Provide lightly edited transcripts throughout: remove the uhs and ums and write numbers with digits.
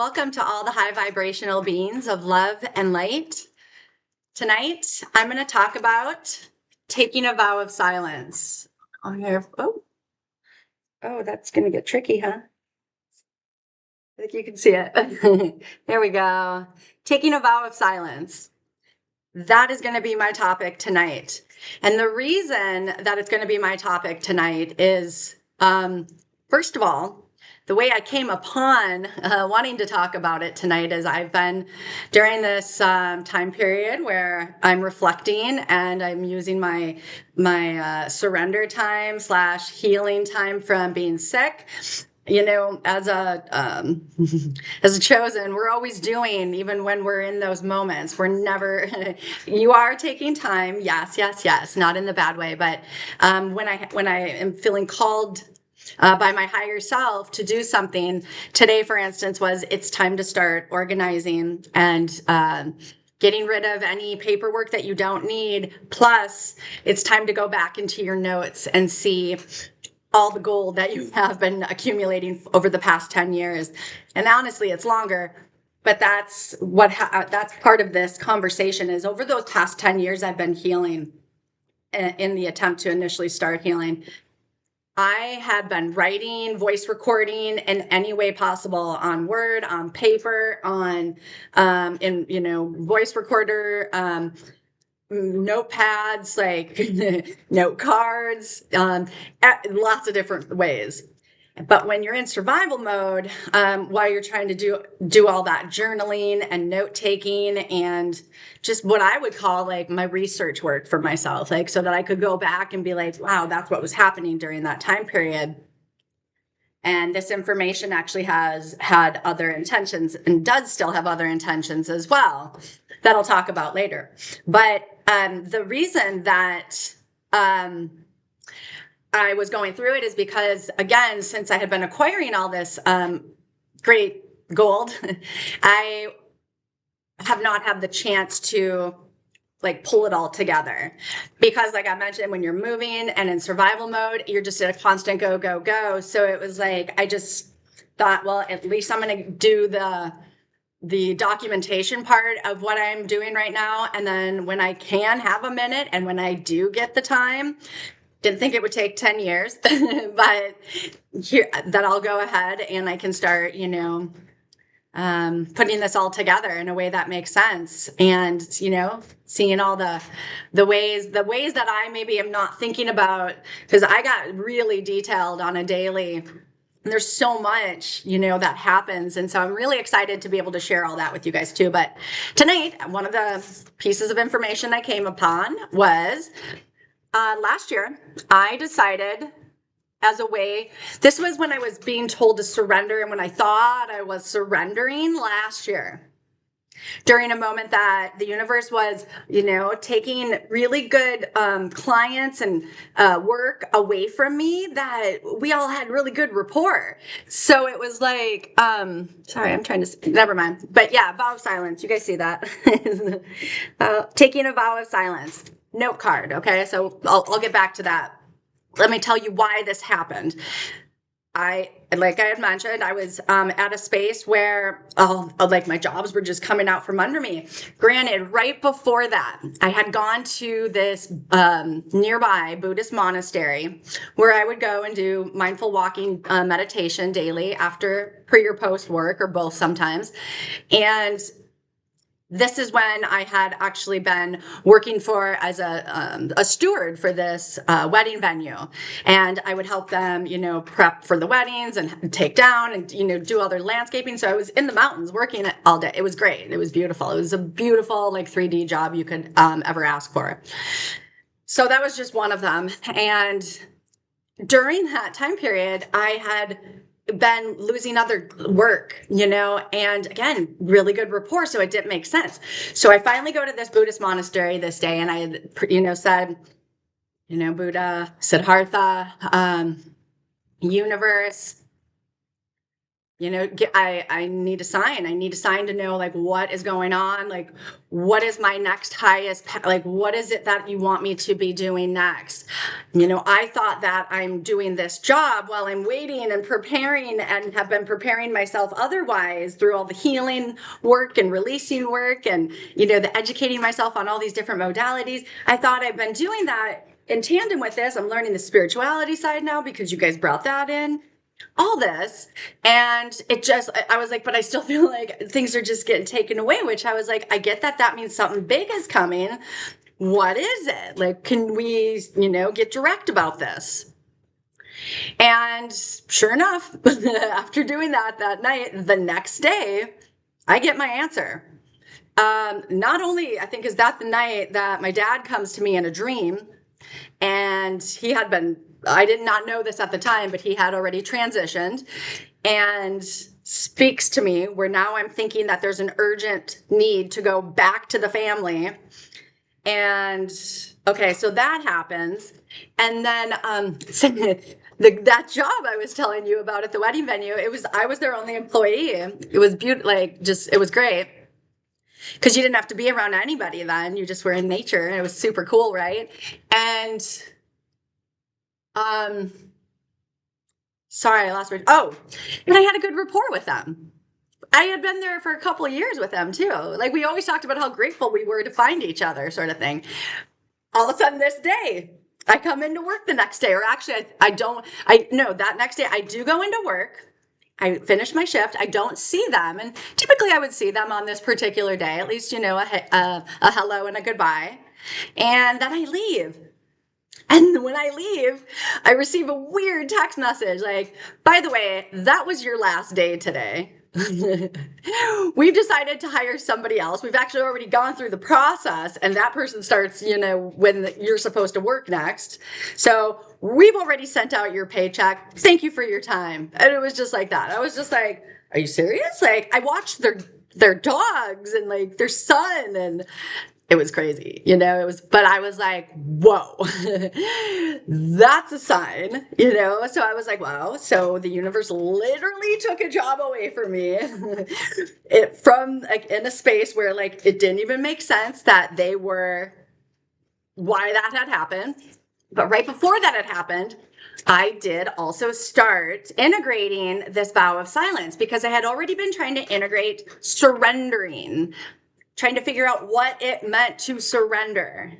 Welcome to all the high vibrational beings of love and light. Tonight, I'm going to talk about taking a vow of silence. Oh, that's going to get tricky, huh? I think you can see it. There we go. Taking a vow of silence. That is going to be my topic tonight. And the reason that it's going to be my topic tonight is, first of all, the way I came upon wanting to talk about it tonight is I've been during this time period where I'm reflecting and I'm using my surrender time / healing time from being sick. You know, as a as a chosen, we're always doing, even when we're in those moments. We're never. You are taking time, yes, not in the bad way, but when I am feeling called by my higher self to do something. Today, for instance, it's time to start organizing and getting rid of any paperwork that you don't need. Plus, it's time to go back into your notes and see all the gold that you have been accumulating over the past 10 years. And honestly, it's longer. But that's that's part of this conversation is over those past 10 years, I've been healing in the attempt to initially start healing. I had been writing, voice recording in any way possible, on Word, on paper, on voice recorder, notepads, like note cards, lots of different ways. But when you're in survival mode, while you're trying to do all that journaling and note taking and just what I would call like my research work for myself, like so that I could go back and be like, wow, that's what was happening during that time period. And this information actually has had other intentions and does still have other intentions as well that I'll talk about later. But the reason that I was going through it is because, again, since I had been acquiring all this great gold, I have not had the chance to like pull it all together. Because like I mentioned, when you're moving and in survival mode, you're just in a constant go, go, go. So it was like, I just thought, well, at least I'm going to do the documentation part of what I'm doing right now. And then when I can have a minute and when I do get the time, didn't think it would take 10 years, but that I'll go ahead and I can start, putting this all together in a way that makes sense. And, seeing all the ways that I maybe am not thinking about, because I got really detailed on a daily. And there's so much, that happens. And so I'm really excited to be able to share all that with you guys too. But tonight, one of the pieces of information I came upon was last year, I decided as a way, this was when I was being told to surrender and when I thought I was surrendering last year. During a moment that the universe was, taking really good clients and work away from me that we all had really good rapport. So it was like, sorry, I'm trying to, never mind. But yeah, vow of silence. You guys see that? Taking a vow of silence. Note card. Okay. So I'll get back to that. Let me tell you why this happened. Like I had mentioned, I was at a space where like my jobs were just coming out from under me. Granted, right before that, I had gone to this nearby Buddhist monastery where I would go and do mindful walking meditation daily after pre or post work or both sometimes. And this is when I had actually been working as a steward for this wedding venue. And I would help them, prep for the weddings and take down and, do all their landscaping. So I was in the mountains working all day. It was great. It was beautiful. It was a beautiful, like 3D job you could ever ask for. So that was just one of them. And during that time period, I had been losing other work, and again, really good rapport. So it didn't make sense. So I finally go to this Buddhist monastery this day and I had, said, Buddha, Siddhartha, universe, I need a sign. I need a sign to know like what is going on. Like, what is my next highest, like, what is it that you want me to be doing next? I thought that I'm doing this job while I'm waiting and preparing, and have been preparing myself otherwise through all the healing work and releasing work and, the educating myself on all these different modalities. I thought I've been doing that in tandem with this. I'm learning the spirituality side now because you guys brought that in. All this, and I was like, but I still feel like things are just getting taken away, which I was like, I get that means something big is coming. What is it? Like, can we, get direct about this? And sure enough, after doing that night, the next day, I get my answer. Not only, I think, is that the night that my dad comes to me in a dream, and he had been, I did not know this at the time, but he had already transitioned, and speaks to me where now I'm thinking that there's an urgent need to go back to the family. And okay, so that happens. And then that job I was telling you about at the wedding venue, I was their only employee. It was beautiful, it was great. Because you didn't have to be around anybody then. You just were in nature. And it was super cool, right? And sorry, I lost my. Oh, and I had a good rapport with them. I had been there for a couple of years with them too. Like, we always talked about how grateful we were to find each other, sort of thing. All of a sudden, this day, I come into work the next day, or actually, that next day I do go into work. I finish my shift. I don't see them. And typically I would see them on this particular day, at least, a hello and a goodbye. And then I leave. And when I leave, I receive a weird text message like, by the way, that was your last day today. We've decided to hire somebody else. We've actually already gone through the process, and that person starts, when you're supposed to work next. So we've already sent out your paycheck. Thank you for your time. And it was just like that. I was just like, are you serious? Like, I watched their dogs and like their son, and it was crazy, but I was like, whoa, that's a sign, So I was like, wow. So the universe literally took a job away from me from like in a space where like, it didn't even make sense that why that had happened. But right before that had happened, I did also start integrating this vow of silence, because I had already been trying to integrate surrendering, trying to figure out what it meant to surrender,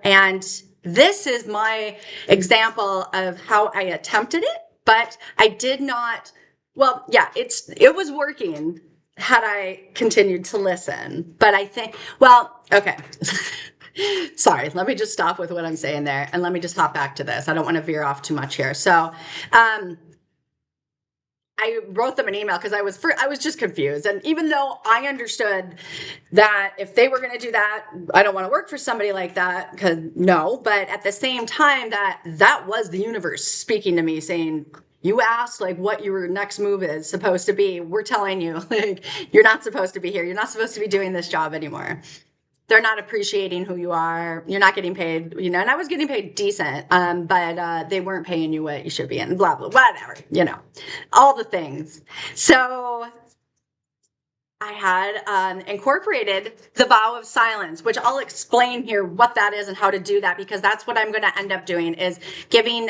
and this is my example of how I attempted it, but I did not, well, yeah, it was working had I continued to listen, but I think, well, okay. Sorry, let me just stop with what I'm saying there, and let me just hop back to this. I don't want to veer off too much here. So, I wrote them an email because I was just confused. And even though I understood that if they were going to do that, I don't want to work for somebody like that, because no, but at the same time, that was the universe speaking to me saying, you asked like what your next move is supposed to be. We're telling you, like, you're not supposed to be here. You're not supposed to be doing this job anymore. They're not appreciating who you are. You're not getting paid, and I was getting paid decent, but they weren't paying you what you should be, and blah, blah, whatever, all the things. So I had incorporated the vow of silence, which I'll explain here what that is and how to do that, because that's what I'm going to end up doing, is giving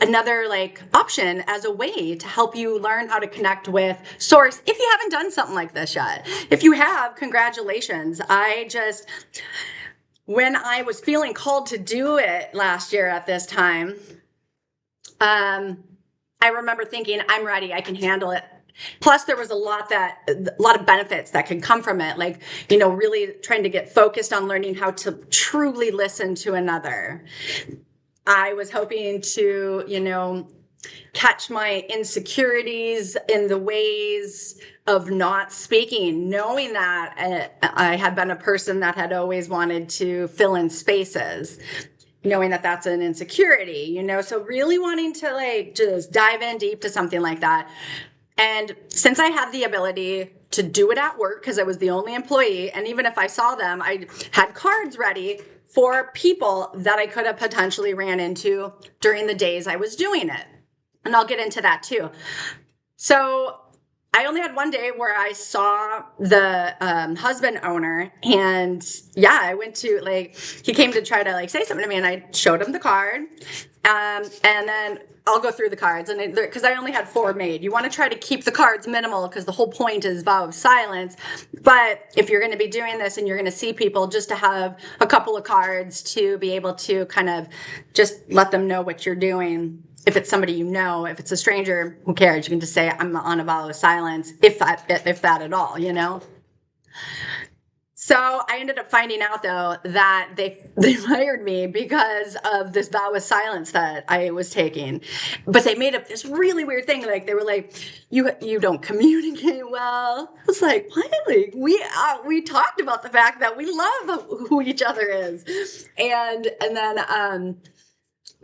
another like option as a way to help you learn how to connect with source if you haven't done something like this yet. If you have, congratulations. When I was feeling called to do it last year at this time, I remember thinking, I'm ready, I can handle it. Plus, there was a lot of benefits that can come from it, like, really trying to get focused on learning how to truly listen to another. I was hoping to, catch my insecurities in the ways of not speaking, knowing that I had been a person that had always wanted to fill in spaces, knowing that that's an insecurity, so really wanting to like just dive in deep to something like that. And since I had the ability to do it at work, because I was the only employee, and even if I saw them, I had cards ready for people that I could have potentially ran into during the days I was doing it. And I'll get into that too. So I only had one day where I saw the husband owner, and yeah, I went to like, he came to try to like say something to me, and I showed him the card, and then I'll go through the cards, and because I only had 4 made. You want to try to keep the cards minimal because the whole point is vow of silence. But if you're going to be doing this and you're going to see people, just to have a couple of cards to be able to kind of just let them know what you're doing. If it's somebody you know, if it's a stranger, who cares? You can just say, I'm on a vow of silence, if that at all, you know? So I ended up finding out, though, that they fired me because of this vow of silence that I was taking. But they made up this really weird thing. Like, they were like, you don't communicate well. I was like, what? Like, we talked about the fact that we love who each other is. And then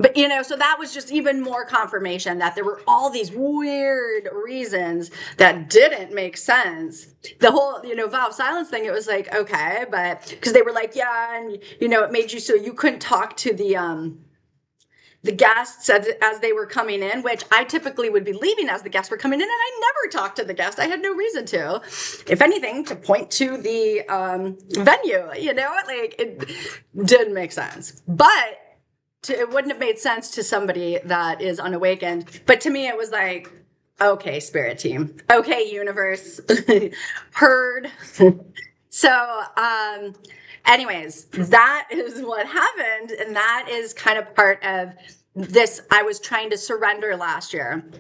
but, you know, so that was just even more confirmation that there were all these weird reasons that didn't make sense. The whole, you know, vow of silence thing, it was like, okay, but because they were like, yeah, and, you know, it made you so you couldn't talk to the guests as they were coming in, which I typically would be leaving as the guests were coming in, and I never talked to the guest. I had no reason to. If anything, to point to the venue, you know, like it didn't make sense. But it wouldn't have made sense to somebody that is unawakened. But to me, it was like, okay, spirit team. Okay, universe. Heard. So, anyways, that is what happened. And that is kind of part of this. I was trying to surrender last year.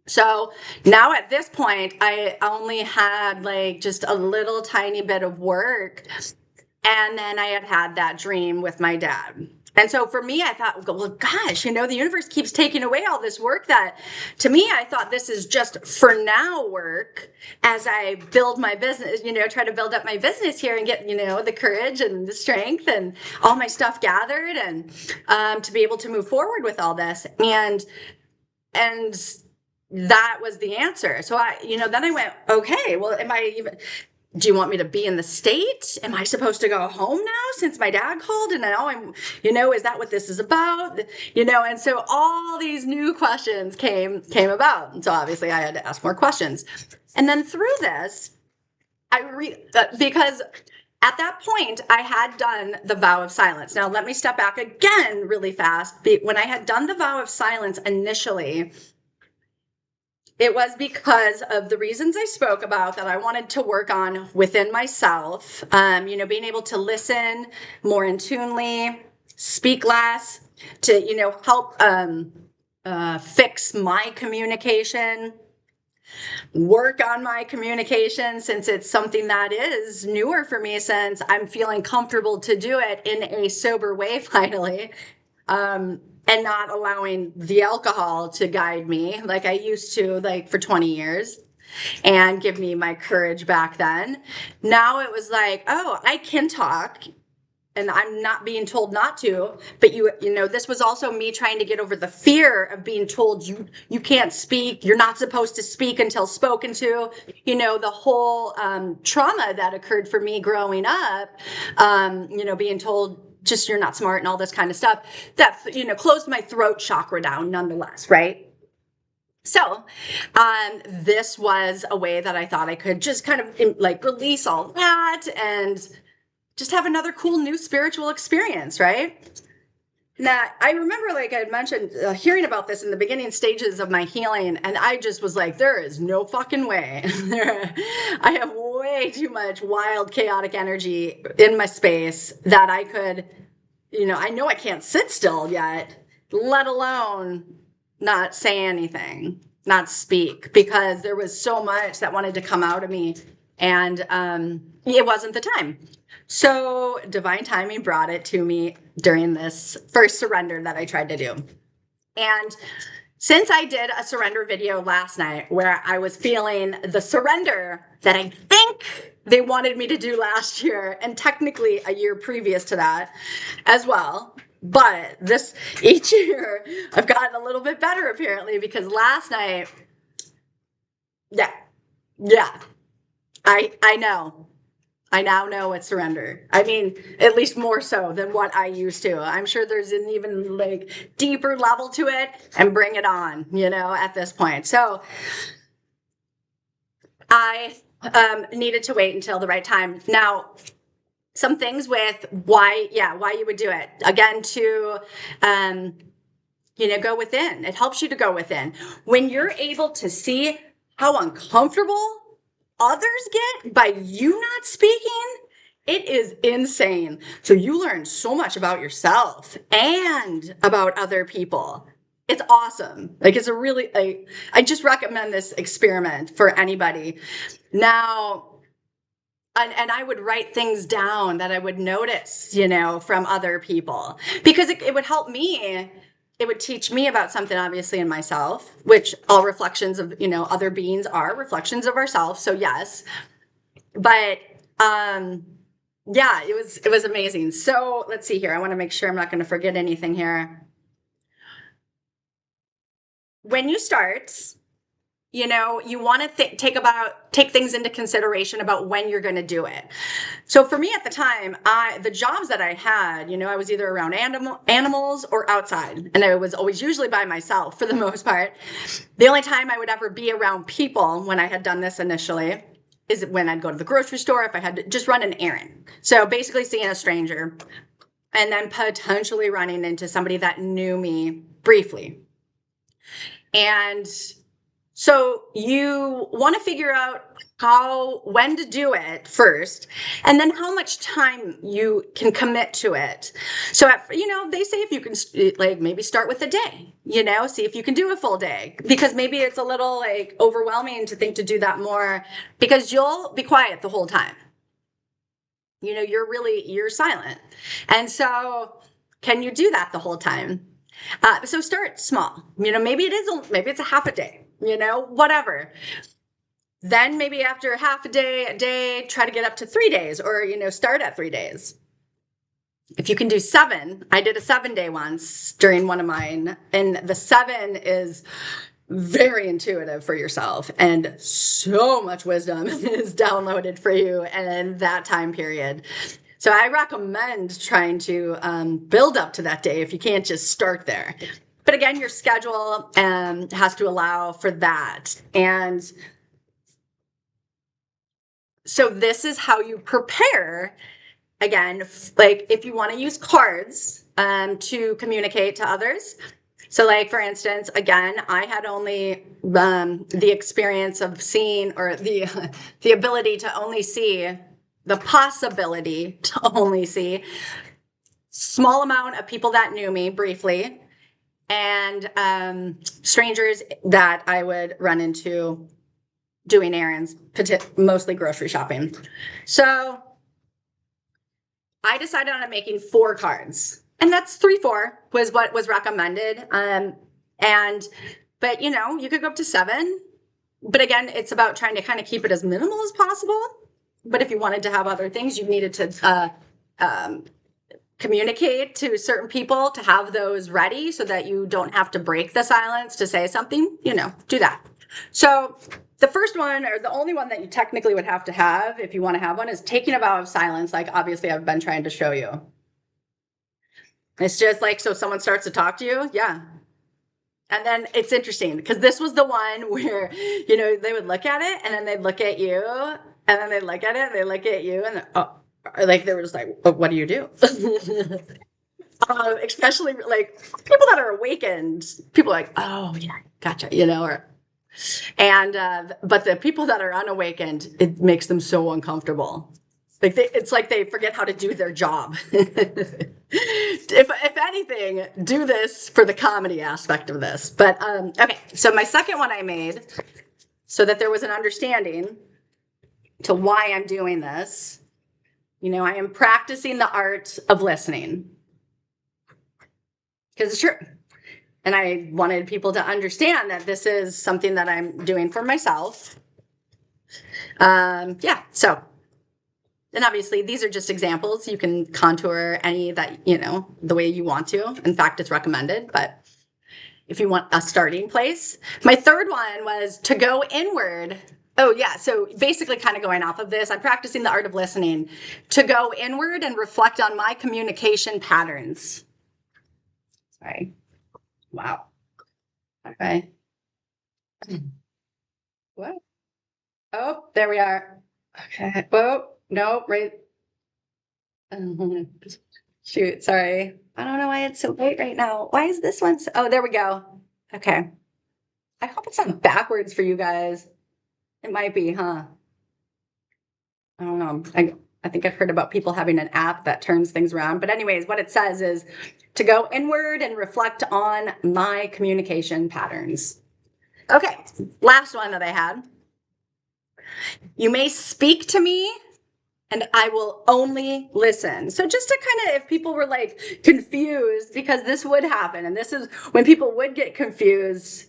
So now at this point, I only had like just a little tiny bit of work. And then I had that dream with my dad. And so for me, I thought, well, gosh, you know, the universe keeps taking away all this work that, to me, I thought this is just for now work as I build my business, you know, try to build up my business here and get, you know, the courage and the strength and all my stuff gathered and to be able to move forward with all this. And that was the answer. So then I went, okay, well, do you want me to be in the state? Am I supposed to go home now since my dad called? And now I'm, you know, is that what this is about? You know, and so all these new questions came about. And so obviously I had to ask more questions. And then through this, because at that point I had done the vow of silence. Now let me step back again really fast. When I had done the vow of silence initially, it was because of the reasons I spoke about that I wanted to work on within myself, you know, being able to listen more in tunely, speak less, to, you know, help fix my communication, work on my communication, since it's something that is newer for me, since I'm feeling comfortable to do it in a sober way finally. And not allowing the alcohol to guide me like I used to, like for 20 years, and give me my courage back then. Now it was like, oh, I can talk and I'm not being told not to. But you know, this was also me trying to get over the fear of being told you can't speak. You're not supposed to speak until spoken to. You know, the whole trauma that occurred for me growing up, you know, being told just you're not smart and all this kind of stuff, that, you know, closed my throat chakra down nonetheless, right? So this was a way that I thought I could just kind of like release all that and just have another cool new spiritual experience, right? Now, I remember, like I had mentioned, hearing about this in the beginning stages of my healing, and I just was like, there is no fucking way. I have way too much wild, chaotic energy in my space that I could, you know I can't sit still yet, let alone not say anything, not speak, because there was so much that wanted to come out of me, and it wasn't the time. So divine timing brought it to me during this first surrender that I tried to do. And since I did a surrender video last night where I was feeling the surrender that I think they wanted me to do last year, and technically a year previous to that as well, but each year I've gotten a little bit better apparently, because last night, yeah, I know. I now know it's surrender. I mean, at least more so than what I used to. I'm sure there's an even like deeper level to it, and bring it on, you know, at this point. So I needed to wait until the right time. Now, some things with why you would do it. Again, to go within. It helps you to go within. When you're able to see how uncomfortable others get by you not speaking, it is insane. So you learn so much about yourself and about other people. It's awesome. Like, it's a really, I just recommend this experiment for anybody. Now, and I would write things down that I would notice, from other people, because it would help me. It would teach me about something, obviously, in myself, which all reflections of, other beings are reflections of ourselves. So yes, but yeah, it was amazing. So let's see here. I want to make sure I'm not going to forget anything here. When you start, you want to take things into consideration about when you're going to do it. So for me at the time, the jobs that I had, I was either around animals or outside, and I was always usually by myself for the most part. The only time I would ever be around people when I had done this initially is when I'd go to the grocery store, if I had to just run an errand. So basically seeing a stranger and then potentially running into somebody that knew me briefly. And so you want to figure out when to do it first, and then how much time you can commit to it. So, they say if you can, maybe start with a day, see if you can do a full day, because maybe it's a little overwhelming to think to do that more, because you'll be quiet the whole time. You're silent. And so can you do that the whole time? So start small, maybe it's a half a day, whatever. Then maybe after half a day, try to get up to 3 days, or, start at 3 days. If you can do 7, I did a 7-day once during one of mine, and the 7 is very intuitive for yourself, and so much wisdom is downloaded for you in that time period. So I recommend trying to build up to that day if you can't just start there. But again, your schedule has to allow for that. And so this is how you prepare. Again, if you want to use cards to communicate to others. So for instance, again, I had only the experience of seeing, or the ability to only see, the possibility to only see small amount of people that knew me briefly, and strangers that I would run into doing errands, mostly grocery shopping. So I decided on making 4 cards, and that's 3-4 was what was recommended. But you could go up to 7. But again, it's about trying to kind of keep it as minimal as possible. But if you wanted to have other things, you needed to communicate to certain people to have those ready, so that you don't have to break the silence to say something, do that. So the first one, or the only one that you technically would have to have if you want to have one, is taking a vow of silence, like obviously I've been trying to show you. It's just so someone starts to talk to you, yeah. And then it's interesting, because this was the one where, they would look at it, and then they'd look at you, and then they'd look at it, and they look at you, and they were just oh, what do you do? Especially people that are awakened, people are oh yeah, gotcha, but the people that are unawakened, it makes them so uncomfortable. It's like they forget how to do their job. If anything, do this for the comedy aspect of this. But okay, so my second one I made, so that there was an understanding to why I'm doing this. I am practicing the art of listening, because it's true. And I wanted people to understand that this is something that I'm doing for myself. Yeah, so, and obviously these are just examples. You can contour any that, the way you want to. In fact, it's recommended, but if you want a starting place. My third one was to go inward. Oh yeah, so basically kind of going off of this, I'm practicing the art of listening, to go inward and reflect on my communication patterns. Sorry. Wow. Okay. What? Oh, there we are. Okay. Whoa. No, right. Shoot, sorry. I don't know why it's so bright right now. Why is this one so, oh, there we go. Okay. I hope it's not backwards for you guys. It might be, huh? I don't know. I think I've heard about people having an app that turns things around. But anyways, what it says is to go inward and reflect on my communication patterns. Okay, last one that I had. You may speak to me and I will only listen. So just to kind of, if people were like confused, because this would happen, and this is when people would get confused,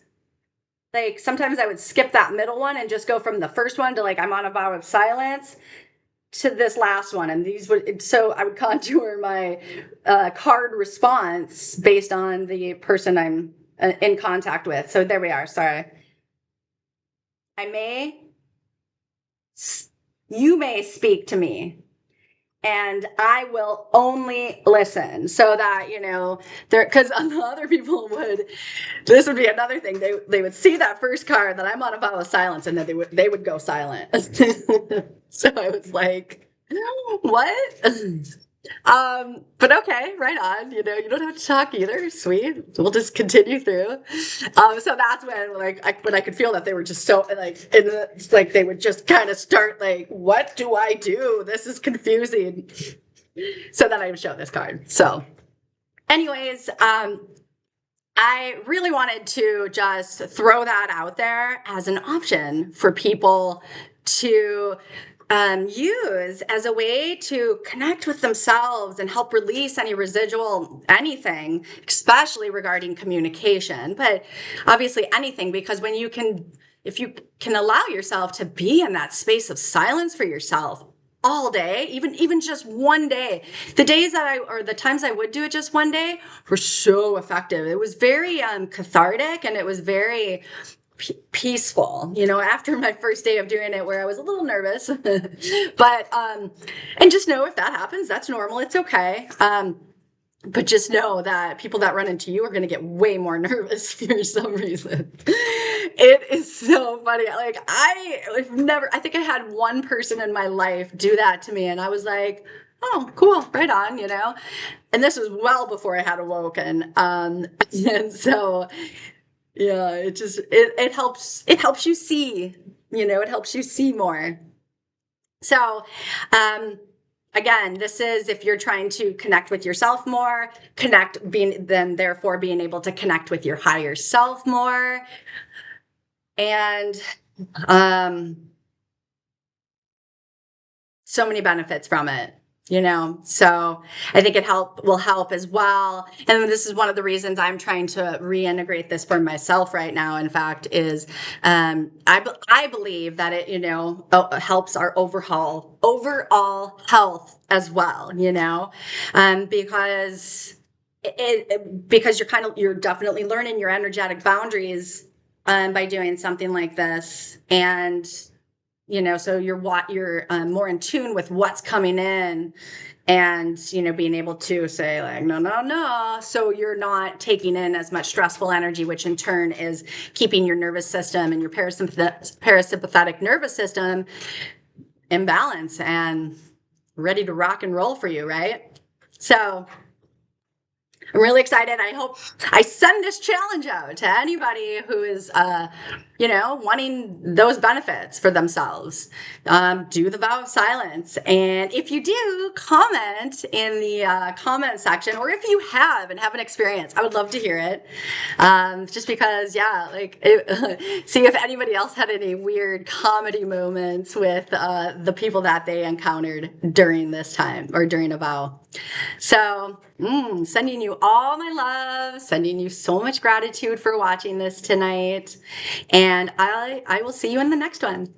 like sometimes I would skip that middle one and just go from the first one to like, I'm on a vow of silence to this last one. And these would, so I would contour my card response based on the person I'm in contact with. So there we are. Sorry. You may speak to me and I will only listen, so that, there, because other people would, this would be another thing. They would see that first card that I'm on a vow of silence, and then they would go silent. So I was like, what? But okay, right on. You don't have to talk either. Sweet. We'll just continue through. So that's when, when I could feel that they were just so like they would just kind of start like, what do I do? This is confusing. So then I would show this card. So, anyways, I really wanted to just throw that out there as an option for people to use as a way to connect with themselves and help release any residual anything, especially regarding communication, but obviously anything, because if you can allow yourself to be in that space of silence for yourself all day, even just one day, the times I would do it just one day were so effective. It was very cathartic, and it was very peaceful, after my first day of doing it, where I was a little nervous. But and just know, if that happens, that's normal. It's okay. But just know that people that run into you are going to get way more nervous for some reason. It is so funny. Like, I think I had one person in my life do that to me, and I was like, oh, cool, right on, And this was well before I had awoken. And so, yeah, it helps you see, it helps you see more. So, again, this is if you're trying to connect with yourself more, therefore being able to connect with your higher self more. And so many benefits from it. So I think will help as well. And this is one of the reasons I'm trying to reintegrate this for myself right now. In fact, is I believe that it helps our overall health as well. Because because you're definitely learning your energetic boundaries by doing something like this. And so you're more in tune with what's coming in, and being able to say like, no, so you're not taking in as much stressful energy, which in turn is keeping your nervous system and your parasympathetic nervous system in balance and ready to rock and roll for you, right? So I'm really excited. I hope I send this challenge out to anybody who is, wanting those benefits for themselves. Do the vow of silence. And if you do, comment in the comment section, or if you have an experience, I would love to hear it. Just because, yeah, see if anybody else had any weird comedy moments with the people that they encountered during this time or during a vow. So, sending you all my love, sending you so much gratitude for watching this tonight. And I will see you in the next one.